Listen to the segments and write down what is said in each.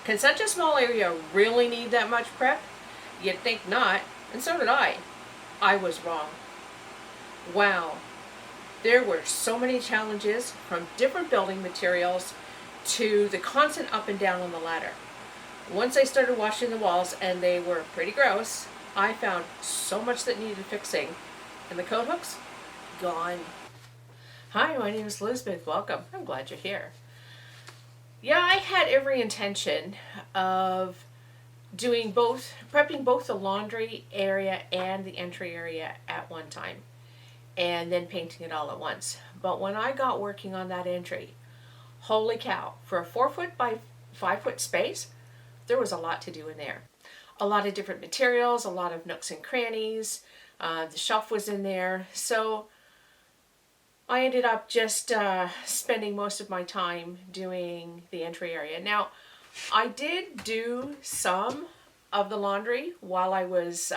Can such a small area really need that much prep? You'd think not, and so did I. I was wrong. Wow, there were so many challenges from different building materials to the constant up and down on the ladder. Once I started washing the walls, and they were pretty gross, I found so much that needed fixing, and the coat hooks, gone. Hi, my name is Elizabeth. Welcome. I'm glad you're here. Yeah, I had every intention of prepping both the laundry area and the entry area at one time, and then painting it all at once. But when I got working on that entry, holy cow, for a 4 foot by 5 foot space, there was a lot to do in there. A lot of different materials, a lot of nooks and crannies. The shelf was in there. So I ended up just spending most of my time doing the entry area. Now, I did do some of the laundry while I was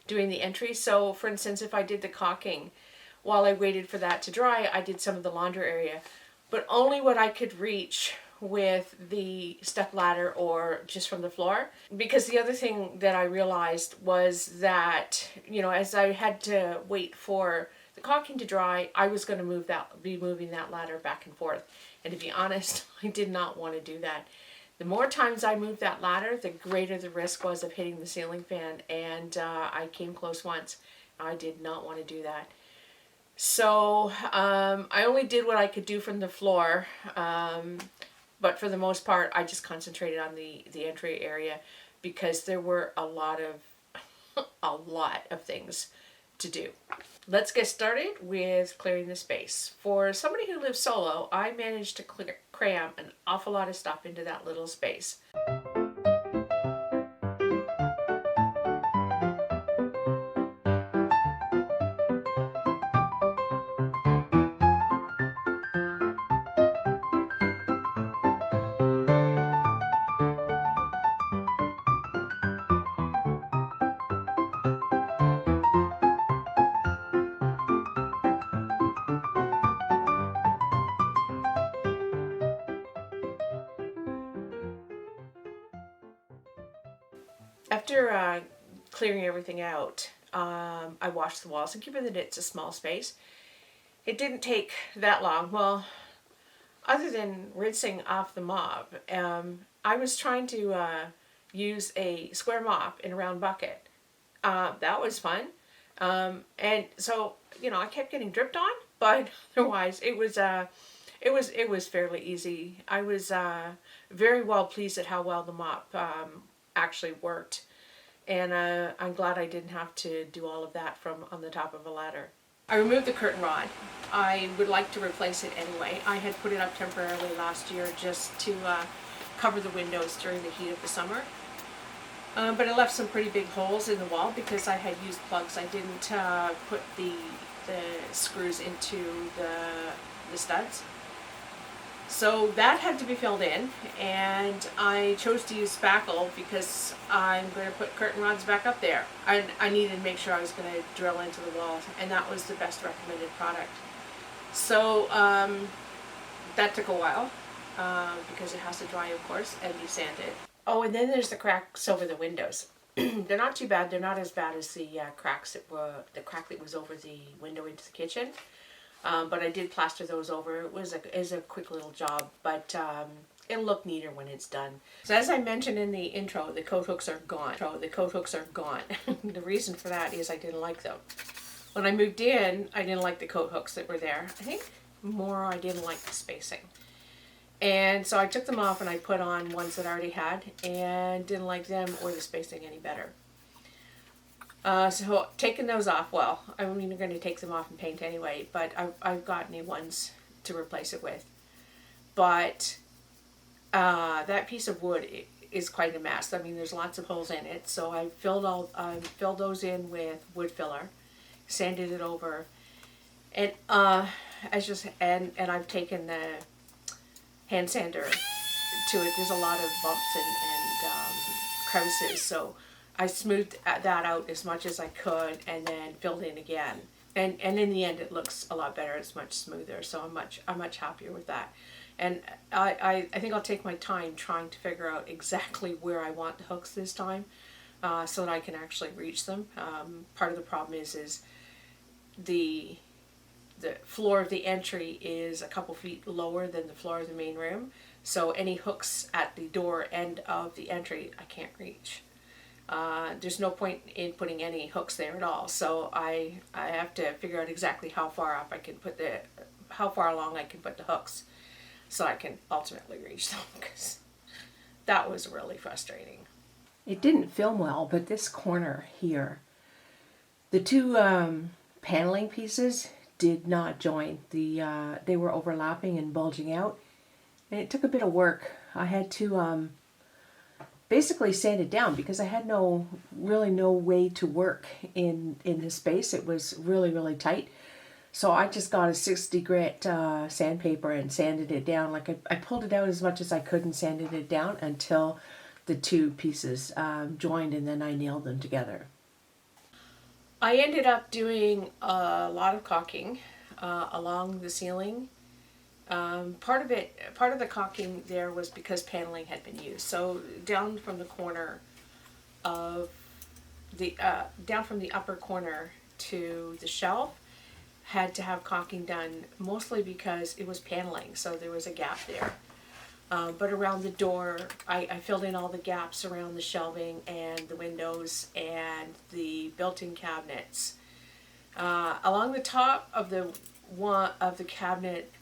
doing the entry. So, for instance, if I did the caulking, while I waited for that to dry, I did some of the laundry area. But only what I could reach with the step ladder or just from the floor. Because the other thing that I realized was that, as I had to wait for the caulking to dry, I was going to be moving that ladder back and forth. And to be honest, I did not want to do that. The more times I moved that ladder, the greater the risk was of hitting the ceiling fan. And I came close once. I did not want to do that. So I only did what I could do from the floor. But for the most part, I just concentrated on the entry area because there were a lot of things to do. Let's get started with clearing the space. For somebody who lives solo, I managed to cram an awful lot of stuff into that little space. After clearing everything out, I washed the walls, and given that it's a small space, it didn't take that long. Well, other than rinsing off the mop, I was trying to use a square mop in a round bucket. That was fun. And so, I kept getting dripped on, but otherwise it was fairly easy. I was very well pleased at how well the mop actually worked. And I'm glad I didn't have to do all of that from on the top of a ladder. I removed the curtain rod. I would like to replace it anyway. I had put it up temporarily last year just to cover the windows during the heat of the summer. But I left some pretty big holes in the wall because I had used plugs. I didn't put the screws into the studs. So that had to be filled in, and I chose to use spackle because I'm going to put curtain rods back up there. I needed to make sure I was going to drill into the wall, and that was the best recommended product. So that took a while because it has to dry, of course, and be sanded. Oh, and then there's the cracks over the windows. They're not too bad. They're not as bad as the crack that was over the window into the kitchen. But I did plaster those over. It was a quick little job, but it'll look neater when it's done. So as I mentioned in the intro, the coat hooks are gone. The reason for that is I didn't like them. When I moved in, I didn't like the coat hooks that were there. I think more I didn't like the spacing. And so I took them off and I put on ones that I already had and didn't like them or the spacing any better. So taking those off, well, I mean, you're going to take them off and paint anyway, but I've got new ones to replace it with. But that piece of wood is quite a mess. I mean, there's lots of holes in it, so I filled those in with wood filler, sanded it over, and I've taken the hand sander to it. There's a lot of bumps and crevices, so I smoothed that out as much as I could and then filled in again. And in the end, it looks a lot better. It's much smoother, so I'm much happier with that. And I think I'll take my time trying to figure out exactly where I want the hooks this time, so that I can actually reach them. Part of the problem is the floor of the entry is a couple feet lower than the floor of the main room. So any hooks at the door end of the entry, I can't reach. There's no point in putting any hooks there at all. So I have to figure out exactly how far along I can put the hooks, so I can ultimately reach them, because that was really frustrating. It didn't film well, but this corner here, the two paneling pieces did not join. They were overlapping and bulging out, and it took a bit of work. I had to basically sand it down because I had really no way to work in this space. It was really tight. So I just got a 60 grit sandpaper and sanded it down. Like I pulled it out as much as I could and sanded it down until the two pieces joined, and then I nailed them together. I ended up doing a lot of caulking along the ceiling. Part of the caulking there was because paneling had been used. So down from the corner of down from the upper corner to the shelf had to have caulking done, mostly because it was paneling, so there was a gap there. But around the door, I filled in all the gaps around the shelving and the windows and the built-in cabinets. Along the top of the cabinet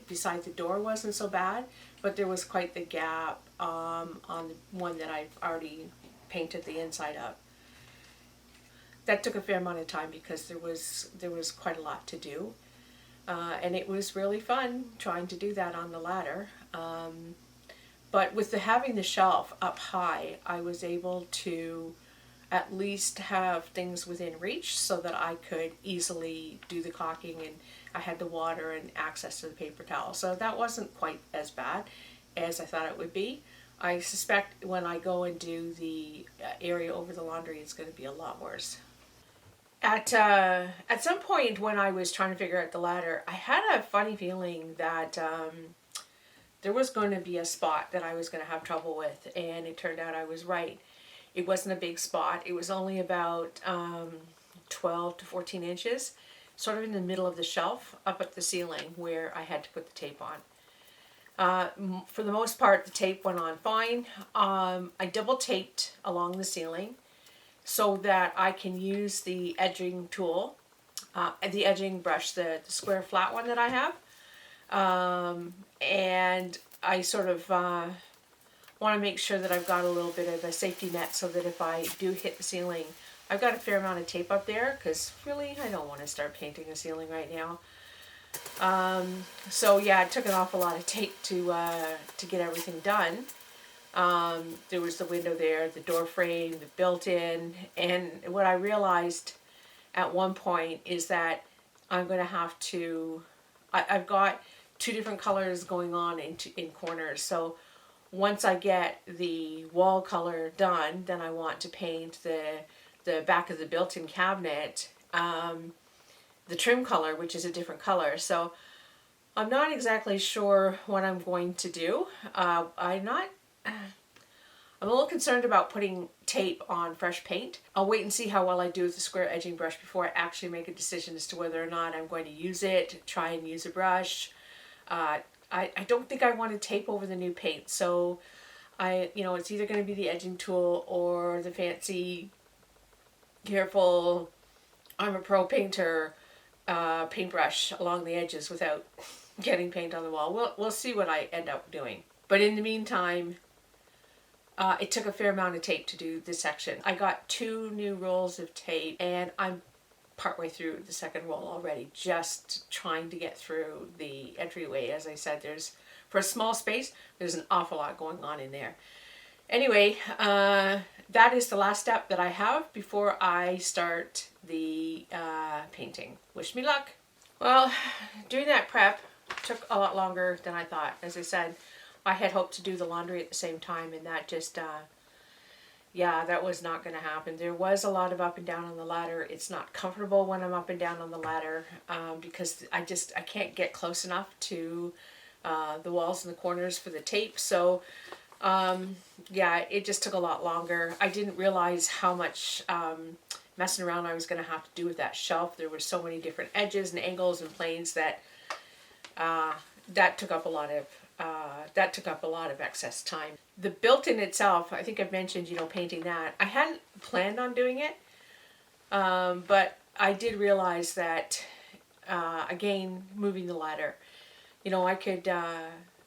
beside the door wasn't so bad, but there was quite the gap on the one that I've already painted the inside of. That took a fair amount of time because there was quite a lot to do, and it was really fun trying to do that on the ladder. But with having the shelf up high, I was able to at least have things within reach so that I could easily do the caulking, and I had the water and access to the paper towel. So that wasn't quite as bad as I thought it would be. I suspect when I go and do the area over the laundry, it's going to be a lot worse. At some point when I was trying to figure out the ladder, I had a funny feeling that there was going to be a spot that I was going to have trouble with, and it turned out I was right. It wasn't a big spot. It was only about 12 to 14 inches, sort of in the middle of the shelf up at the ceiling where I had to put the tape on. For the most part, the tape went on fine. I double taped along the ceiling so that I can use the edging tool, the edging brush, the square flat one that I have. And I sort of want to make sure that I've got a little bit of a safety net so that if I do hit the ceiling, I've got a fair amount of tape up there, because really I don't want to start painting the ceiling right now. So yeah, it took an awful lot of tape to get everything done. There was the window there, the door frame, the built-in, and what I realized at one point is that I'm going to have to, I've got two different colors going on in corners. So once I get the wall color done, then I want to paint the back of the built-in cabinet, the trim color, which is a different color. So I'm not exactly sure what I'm going to do. I'm a little concerned about putting tape on fresh paint. I'll wait and see how well I do with the square edging brush before I actually make a decision as to whether or not I'm going to use it, try and use a brush. I don't think I want to tape over the new paint, so it's either going to be the edging tool or the fancy, careful, I'm a pro painter paintbrush along the edges without getting paint on the wall. We'll see what I end up doing. But in the meantime, it took a fair amount of tape to do this section. I got 2 new rolls of tape, and I'm partway through the second roll already, just trying to get through the entryway. As I said, for a small space, there's an awful lot going on in there. Anyway, that is the last step that I have before I start the painting. Wish me luck. Well, doing that prep took a lot longer than I thought. As I said, I had hoped to do the laundry at the same time, and that just, that was not going to happen. There was a lot of up and down on the ladder. It's not comfortable when I'm up and down on the ladder because I can't get close enough to the walls and the corners for the tape. So yeah, it just took a lot longer. I didn't realize how much messing around I was going to have to do with that shelf. There were so many different edges and angles and planes that that took up a lot of excess time. The built-in itself, I think I've mentioned, painting that. I hadn't planned on doing it, but I did realize that, again, moving the ladder, I could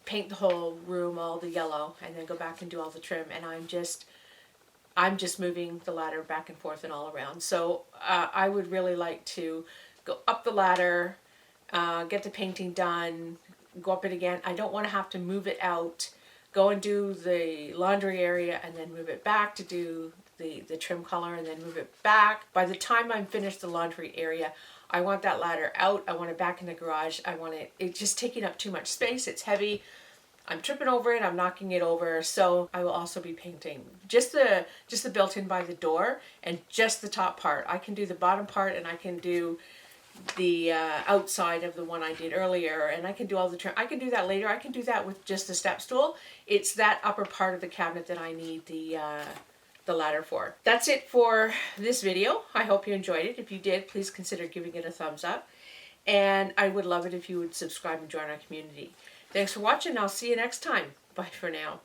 paint the whole room all the yellow and then go back and do all the trim, and I'm just moving the ladder back and forth and all around. So I would really like to go up the ladder, get the painting done, go up it again. I don't want to have to move it out, go and do the laundry area, and then move it back to do the trim color, and then move it back. By the time I'm finished the laundry area, I want that ladder out. I want it back in the garage. I want it's just taking up too much space. It's heavy. I'm tripping over it. I'm knocking it over. So I will also be painting just the built-in by the door and just the top part. I can do the bottom part, and I can do the outside of the one I did earlier, and I can do all the trim. I can do that later. I can do that with just the step stool. It's that upper part of the cabinet that I need the ladder for. That's it for this video. I hope you enjoyed it. If you did, please consider giving it a thumbs up, and I would love it if you would subscribe and join our community. Thanks for watching. I'll see you next time. Bye for now.